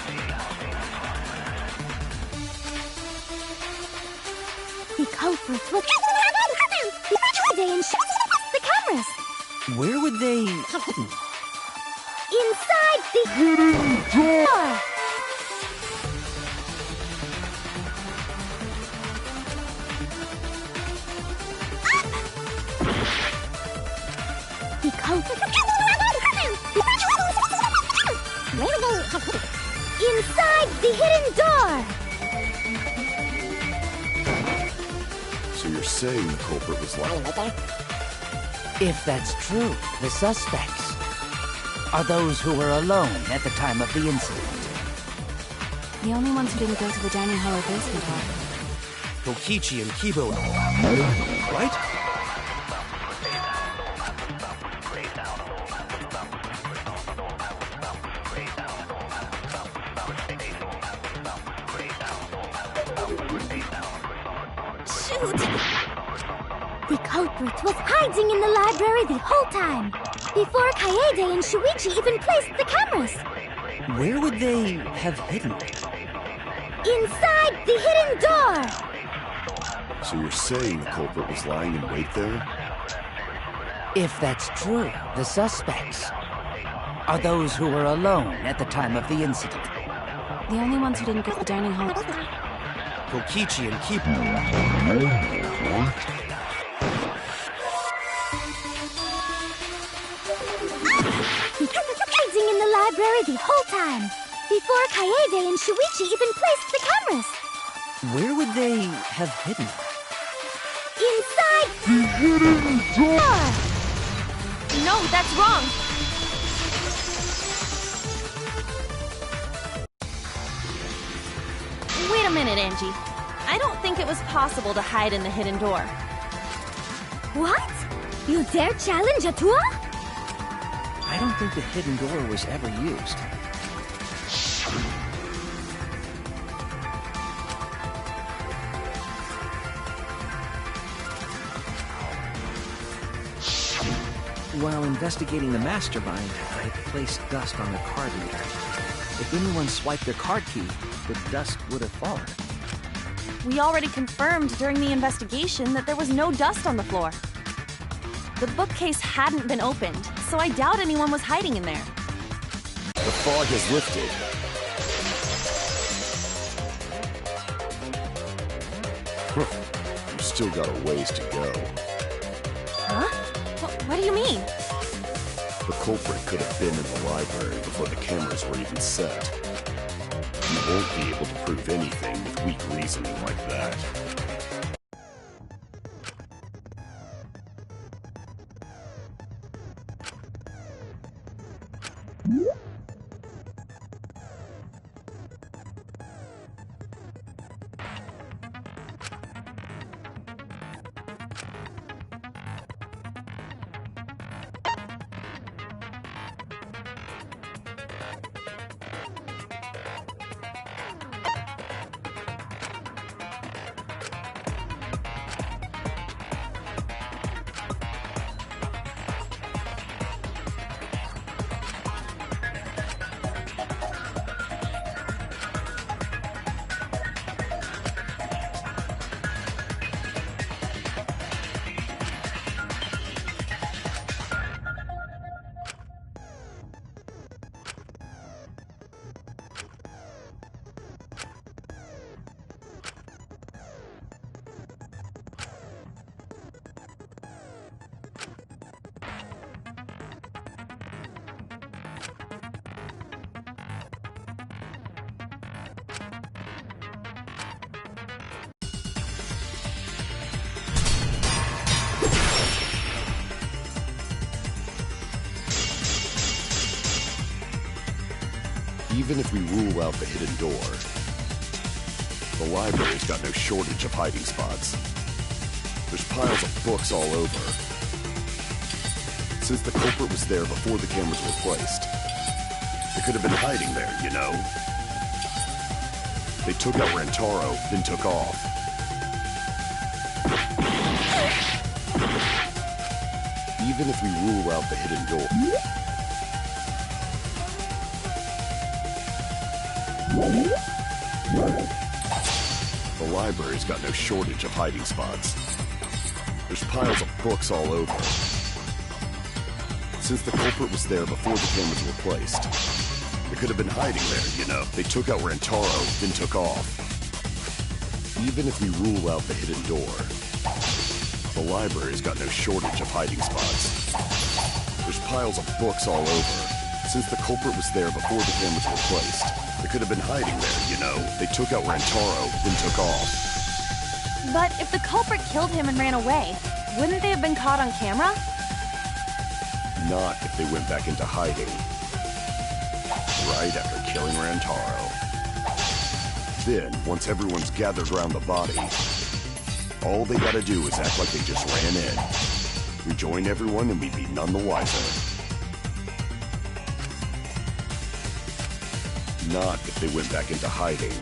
The culprit was Kaede and the cameras. Where would they have hidden? Inside the hidden door! The culprit inside the hidden door! So you're saying the culprit was lying right there? If that's true, the suspects are those who were alone at the time of the incident. the only ones who didn't go to the dining hall or basement are Kokichi and Kibo, right? The culprit was hiding in the library the whole time, before Kaede and Shuichi even placed the cameras. Where would they have hidden? Inside the hidden door! So you're saying the culprit was lying in wait there? If that's true, the suspects are those who were alone at the time of the incident. the only ones who didn't go to the dining hall. Kokichi and Kibo. Hiding in the library the whole time, before Kaede and Shuichi even placed the cameras. Where would they have hidden? Inside the hidden door! No, that's wrong! Wait a minute, Angie. I don't think it was possible to hide in the hidden door. What? You dare challenge Atua? I don't think the hidden door was ever used. While investigating the mastermind, I placed dust on the card reader. If anyone swiped their card key, the dust would have fallen. We already confirmed during the investigation that there was no dust on the floor. The bookcase hadn't been opened, so I doubt anyone was hiding in there. The fog has lifted. You've still got a ways to go. Huh? What do you mean? The culprit could have been in the library before the cameras were even set. You won't be able to prove anything with weak reasoning like that. Even if we rule out the hidden door, the library's got no shortage of hiding spots. There's piles of books all over. Since the culprit was there before the cameras were placed, they could have been hiding there, you know? They took out Rantaro, then took off. Even if we rule out the hidden door, the library's got no shortage of hiding spots. There's piles of books all over. Since the culprit was there before the cameras were placed, they could have been hiding there, you know. They took out Rantaro, then took off. Even if we rule out the hidden door, the library's got no shortage of hiding spots. There's piles of books all over. Since the culprit was there before the cameras were placed, they could have been hiding there, you know. They took out Rantaro, then took off. But if the culprit killed him and ran away, wouldn't they have been caught on camera? Not if they went back into hiding. Right after killing Rantaro. Then, once everyone's gathered around the body, all they gotta do is act like they just ran in. Rejoin everyone and we'd be none the wiser. Not if they went back into hiding.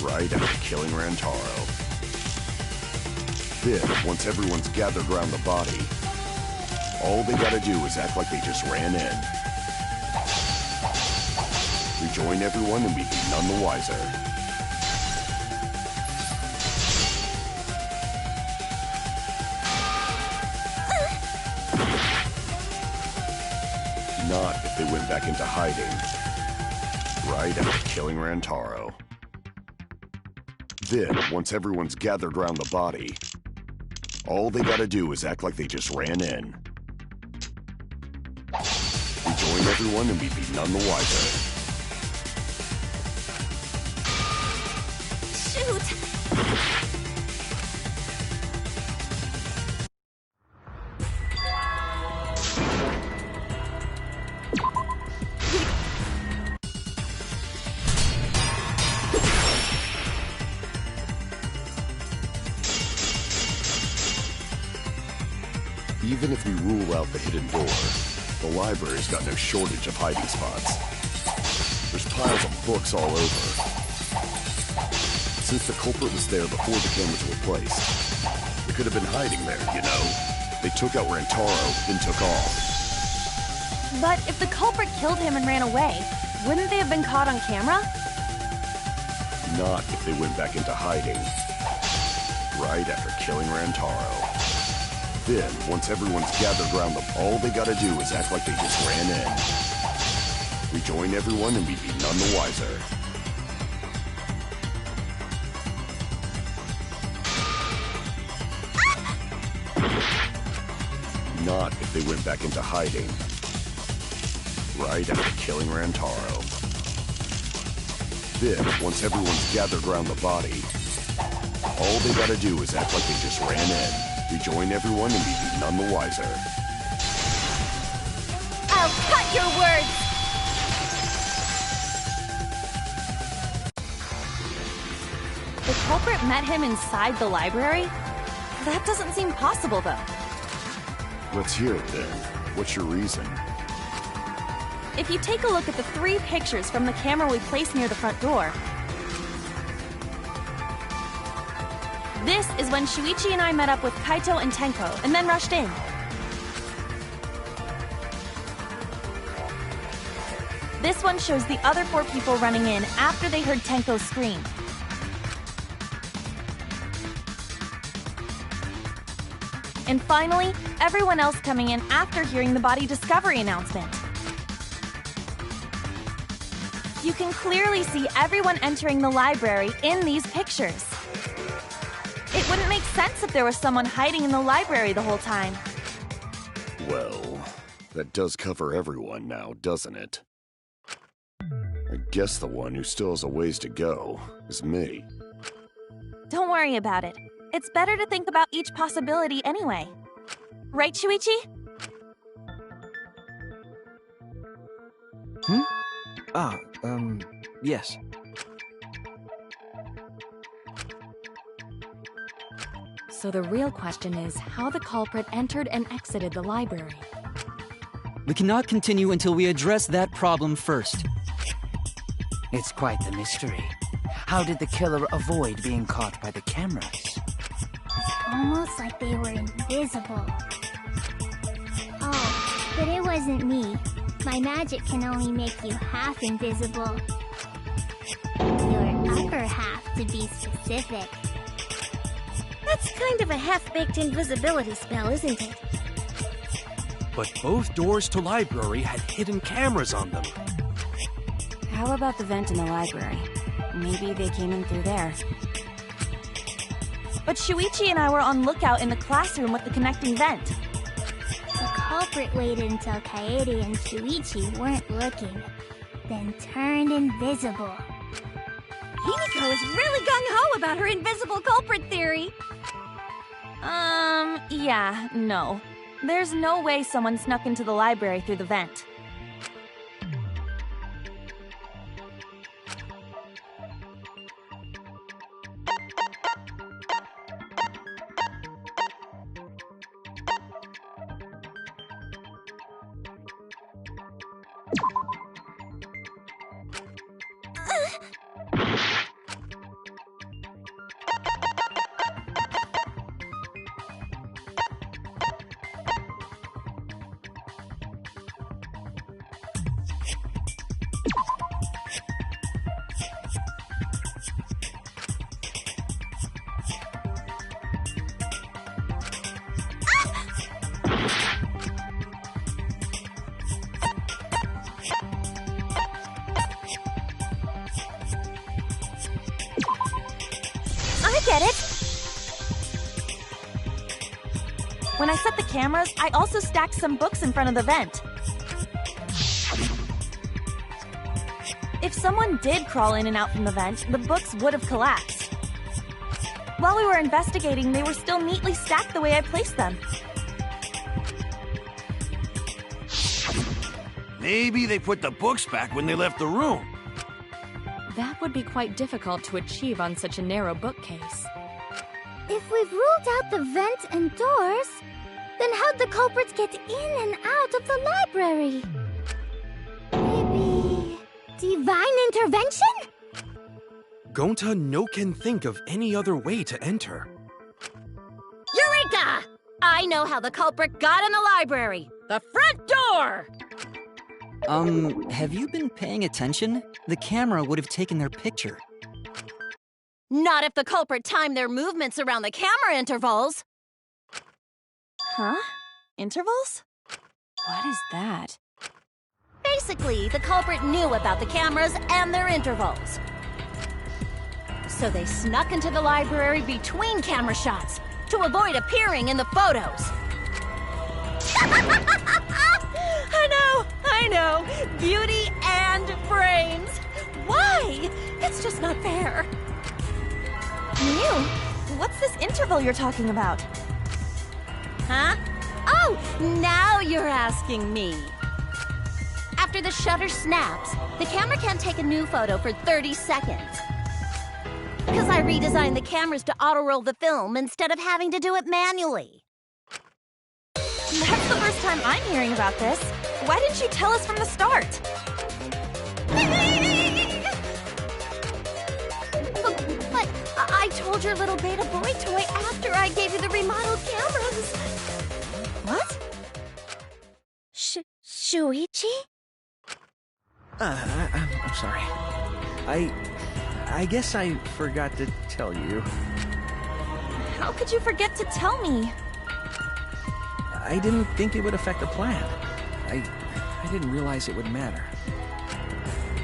Right after killing Rantaro. Then, once everyone's gathered around the body, all they gotta do is act like they just ran in. Rejoin everyone and we'd be none the wiser. Not if they went back into hiding. Right after killing Rantaro. Then, once everyone's gathered around the body, all they gotta do is act like they just ran in. Rejoin everyone and we'd be none the wiser. Shoot! Even if we rule out the hidden door, the library's got no shortage of hiding spots. There's piles of books all over. Since the culprit was there before the cameras were placed, they could have been hiding there, you know. They took out Rantaro, then took off. But if the culprit killed him and ran away, wouldn't they have been caught on camera? Not if they went back into hiding. Right after killing Rantaro. Then, once everyone's gathered around them, all they gotta do is act like they just ran in. Rejoin everyone and we'd be none the wiser. Not if they went back into hiding. Right after killing Rantaro. Then, once everyone's gathered around the body, all they gotta do is act like they just ran in. Rejoin everyone and we'd be none the wiser. I'll cut your words! The culprit met him inside the library? That doesn't seem possible, though. Let's hear it then. What's your reason? If you take a look at the 3 pictures from the camera we placed near the front door, this is when Shuichi and I met up with Kaito and Tenko, and then rushed in. This one shows the other 4 people running in after they heard Tenko scream. And finally, everyone else coming in after hearing the body discovery announcement. You can clearly see everyone entering the library in these pictures. It wouldn't make sense if there was someone hiding in the library the whole time. Well, that does cover everyone now, doesn't it? I guess the one who still has a ways to go is me. Don't worry about it. It's better to think about each possibility anyway. Right, Shuichi? Yes. So the real question is how the culprit entered and exited the library. We cannot continue until we address that problem first. It's quite the mystery. How did the killer avoid being caught by the cameras? Almost like they were invisible. Oh, but it wasn't me. My magic can only make you half invisible. Your upper half, to be specific. That's kind of a half-baked invisibility spell, isn't it? But both doors to library had hidden cameras on them. How about the vent in the library? Maybe they came in through there. But Shuichi and I were on lookout in the classroom with the connecting vent. The culprit waited until Kaede and Shuichi weren't looking, then turned invisible. Himiko is really gung-ho about her invisible culprit theory. Yeah, no. There's no way someone snuck into the library through the vent. I get it! When I set the cameras, I also stacked some books in front of the vent. If someone did crawl in and out from the vent, the books would have collapsed. While we were investigating, they were still neatly stacked the way I placed them. Maybe they put the books back when they left the room. That would be quite difficult to achieve on such a narrow bookcase. If we've ruled out the vent and doors, then how'd the culprits get in and out of the library? Maybe divine intervention? Gonta no can think of any other way to enter. Eureka! I know how the culprit got in the library. The front door! Have you been paying attention? The camera would have taken their picture. Not if the culprit timed their movements around the camera intervals. Huh? Intervals? What is that? Basically, the culprit knew about the cameras and their intervals. So they snuck into the library between camera shots to avoid appearing in the photos. I know! Beauty and brains! Why? It's just not fair. Miu, what's this interval you're talking about? Huh? Oh, now you're asking me. After the shutter snaps, the camera can't take a new photo for 30 seconds. Because I redesigned the cameras to auto-roll the film instead of having to do it manually. That's the first time I'm hearing about this. Why didn't you tell us from the start? But I told your little beta boy toy after I gave you the remodeled cameras. What? Shuichi? I'm sorry. I guess I forgot to tell you. How could you forget to tell me? I didn't think it would affect the plan. I didn't realize it would matter.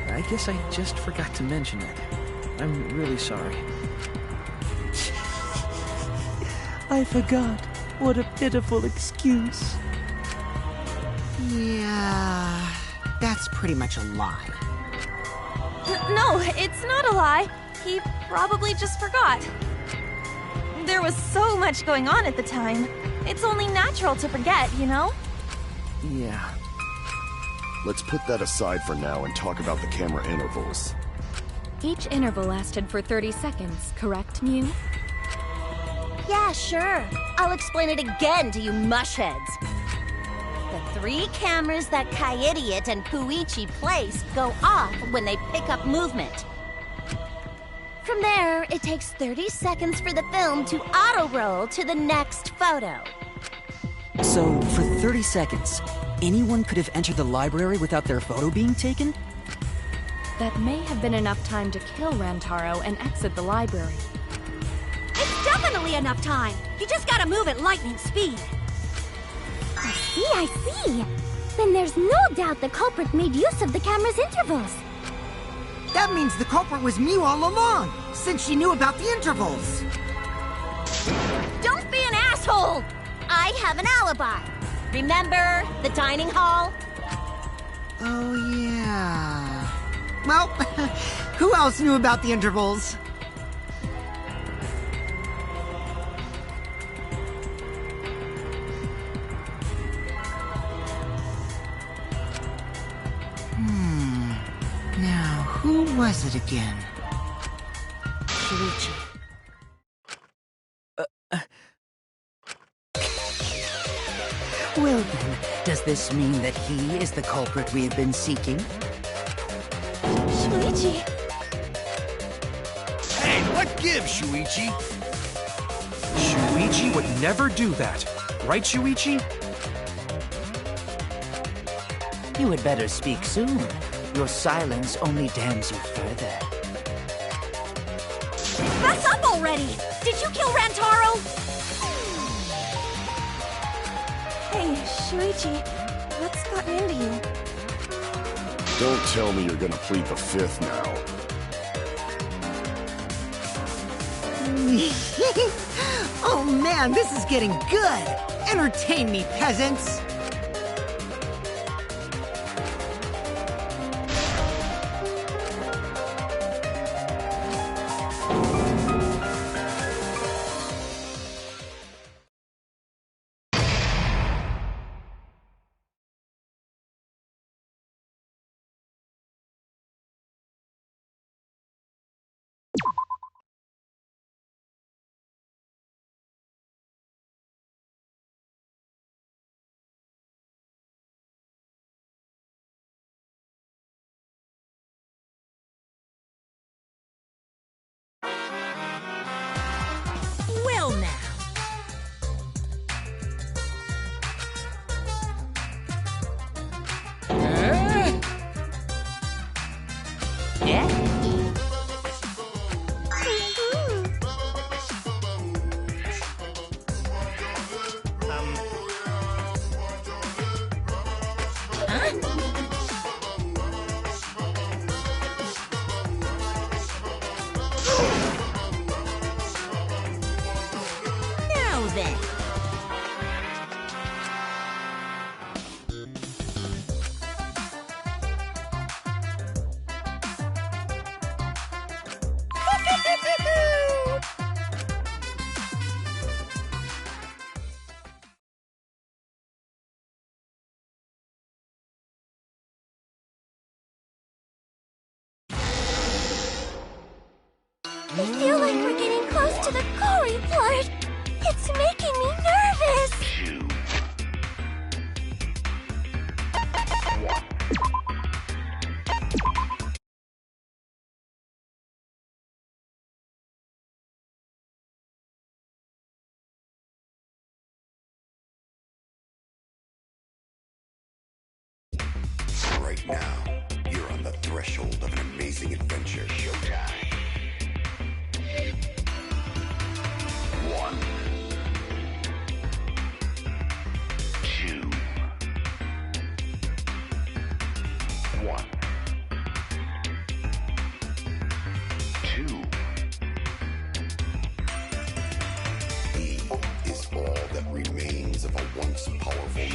I guess I just forgot to mention it. I'm really sorry. I forgot. What a pitiful excuse. Yeah, that's pretty much a lie. No, it's not a lie. He probably just forgot. There was so much going on at the time. It's only natural to forget, you know? Yeah. Let's put that aside for now and talk about the camera intervals. Each interval lasted for 30 seconds, correct, Mew? Yeah, sure. I'll explain it again to you mushheads. The 3 cameras that Kaidiot and Puichi placed go off when they pick up movement. From there, it takes 30 seconds for the film to auto-roll to the next photo. So, for 30 seconds, anyone could have entered the library without their photo being taken? That may have been enough time to kill Rantaro and exit the library. It's definitely enough time. You just gotta move at lightning speed. I see. Then there's no doubt the culprit made use of the camera's intervals. That means the culprit was Mew all along, since she knew about the intervals. Don't be an asshole! I have an alibi. Remember the dining hall? Oh, yeah. Well, who else knew about the intervals? Now, who was it again? Shuichi. Well then, does this mean that he is the culprit we have been seeking? Shuichi. Hey, what gives, Shuichi? Shuichi would never do that. Right, Shuichi? You had better speak soon. Your silence only damns you further. Fess up already! Did you kill Rantaro? Hey, Shuichi, what's gotten into you? Don't tell me you're gonna plead the fifth now. Oh man, this is getting good! Entertain me, peasants! Well now. Yeah? Now then. I feel like we're getting close to the gory part. It's making me nervous. Right now, you're on the threshold of an amazing adventure. Showtime. 1, 2, 1, 2. E is all that remains of a once powerful